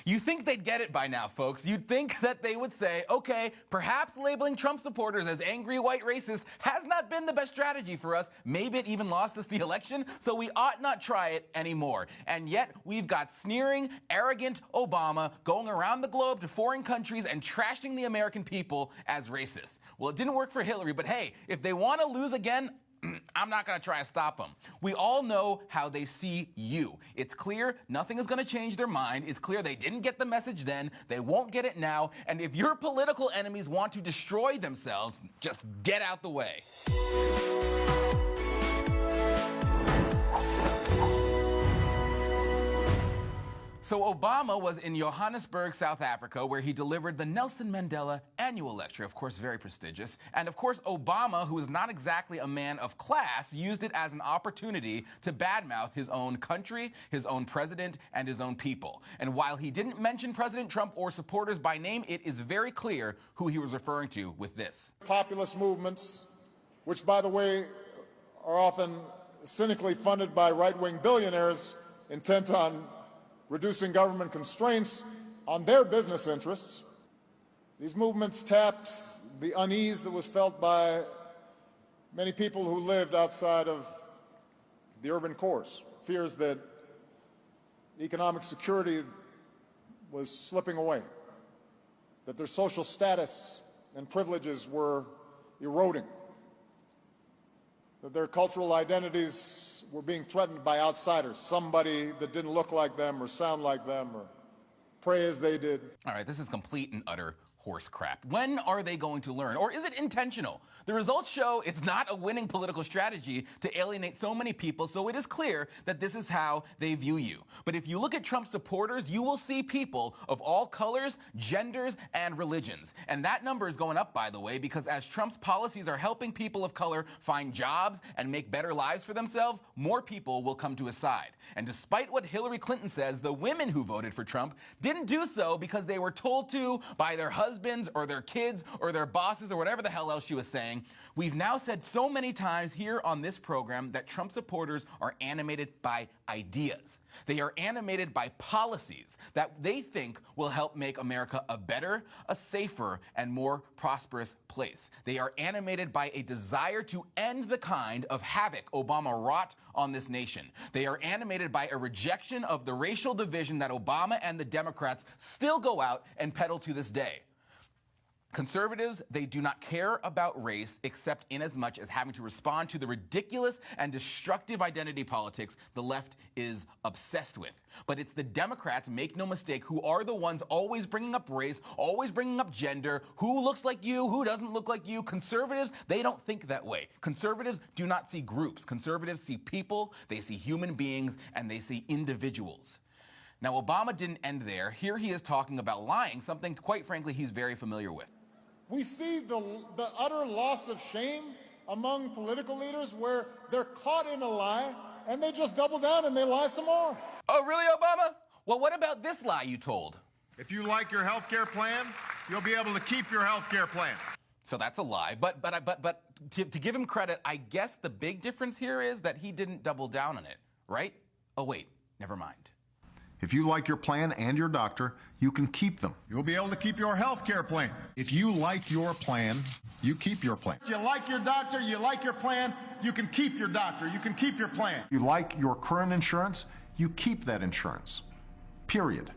You think they'd get it by now, folks. You'd think that they would say, okay, perhaps labeling Trump supporters as angry white racists has not been the best strategy for us. Maybe it even lost us the election, so we ought not try it anymore. And yet, we've got sneering, arrogant Obama going around the globe to foreign countries and trashing the American people as racist. Well, it didn't work for Hillary, but hey, if they want to lose again, I'm not going to try to stop them. We all know how they see you. It's clear nothing is going to change their mind. It's clear they didn't get the message then. They won't get it now. And if your political enemies want to destroy themselves, just get out the way. So Obama was in Johannesburg, South Africa, where he delivered the Nelson Mandela Annual Lecture, of course very prestigious. And of course Obama, who is not exactly a man of class, used it as an opportunity to badmouth his own country, his own president, and his own people. And while he didn't mention President Trump or supporters by name, it is very clear who he was referring to with this. Populist movements, which by the way are often cynically funded by right-wing billionaires intent on reducing government constraints on their business interests. These movements tapped the unease that was felt by many people who lived outside of the urban cores, fears that economic security was slipping away, that their social status and privileges were eroding, that their cultural identities were being threatened by outsiders, somebody that didn't look like them or sound like them or pray as they did. All right, this is complete and utter horse crap. When are they going to learn? Or is it intentional? The results show it's not a winning political strategy to alienate so many people, so it is clear that this is how they view you. But if you look at Trump supporters, you will see people of all colors, genders, and religions. And that number is going up, by the way, because as Trump's policies are helping people of color find jobs and make better lives for themselves, more people will come to his side. And despite what Hillary Clinton says, the women who voted for Trump didn't do so because they were told to by their husbands or their kids or their bosses or whatever the hell else she was saying. We've now said so many times here on this program that Trump supporters are animated by ideas. They are animated by policies that they think will help make America a better, a safer, and more prosperous place. They are animated by a desire to end the kind of havoc Obama wrought on this nation. They are animated by a rejection of the racial division that Obama and the Democrats still go out and peddle to this day. Conservatives, they do not care about race except inasmuch as having to respond to the ridiculous and destructive identity politics the left is obsessed with. But it's the Democrats, make no mistake, who are the ones always bringing up race, always bringing up gender, who looks like you, who doesn't look like you. Conservatives, they don't think that way. Conservatives do not see groups. Conservatives see people, they see human beings, and they see individuals. Now, Obama didn't end there. Here he is talking about lying, something, quite frankly, he's very familiar with. We see the utter loss of shame among political leaders where they're caught in a lie and they just double down and they lie some more. Oh, really, Obama? Well, what about this lie you told? If you like your health care plan, you'll be able to keep your health care plan. So that's a lie. But to give him credit, I guess the big difference here is that he didn't double down on it, right? Oh, wait, never mind. If you like your plan and your doctor, you can keep them. You'll be able to keep your health care plan. If you like your plan, you keep your plan. If you like your doctor, you like your plan, you can keep your doctor, you can keep your plan. You like your current insurance, you keep that insurance. Period.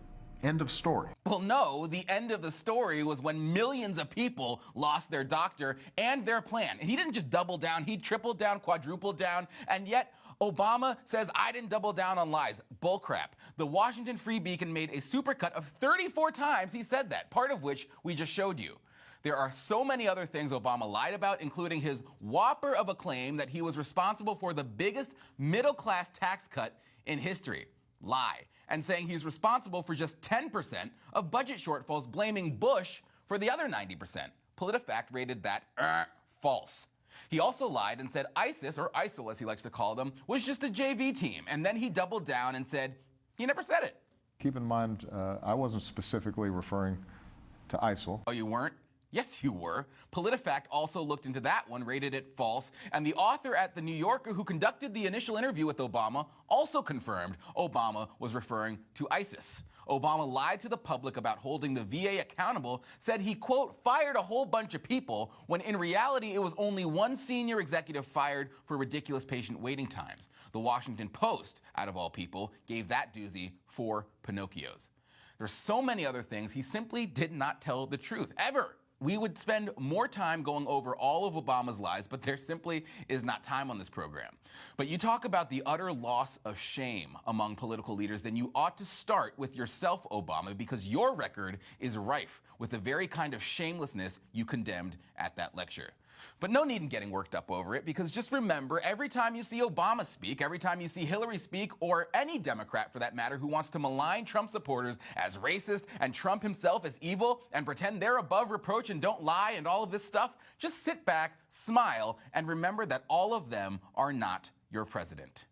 End of story. Well, no, the end of the story was when millions of people lost their doctor and their plan. And he didn't just double down, he tripled down, quadrupled down, and yet Obama says, I didn't double down on lies. Bullcrap. The Washington Free Beacon made a supercut of 34 times he said that, part of which we just showed you. There are so many other things Obama lied about, including his whopper of a claim that he was responsible for the biggest middle-class tax cut in history. Lie. And saying he's responsible for just 10% of budget shortfalls, blaming Bush for the other 90%. PolitiFact rated that false. He also lied and said ISIS, or ISIL as he likes to call them, was just a JV team. And then he doubled down and said he never said it. Keep in mind, I wasn't specifically referring to ISIL. Oh, you weren't? Yes, you were. PolitiFact also looked into that one, rated it false, and the author at The New Yorker who conducted the initial interview with Obama also confirmed Obama was referring to ISIS. Obama lied to the public about holding the VA accountable, said he, quote, fired a whole bunch of people, when in reality it was only one senior executive fired for ridiculous patient waiting times. The Washington Post, out of all people, gave that doozy 4 Pinocchios. There's so many other things he simply did not tell the truth, ever. We would spend more time going over all of Obama's lies, but there simply is not time on this program. But you talk about the utter loss of shame among political leaders, then you ought to start with yourself, Obama, because your record is rife with the very kind of shamelessness you condemned at that lecture. But no need in getting worked up over it, because just remember, every time you see Obama speak, every time you see Hillary speak, or any Democrat for that matter who wants to malign Trump supporters as racist and Trump himself as evil and pretend they're above reproach and don't lie and all of this stuff, just sit back, smile, and remember that all of them are not your president.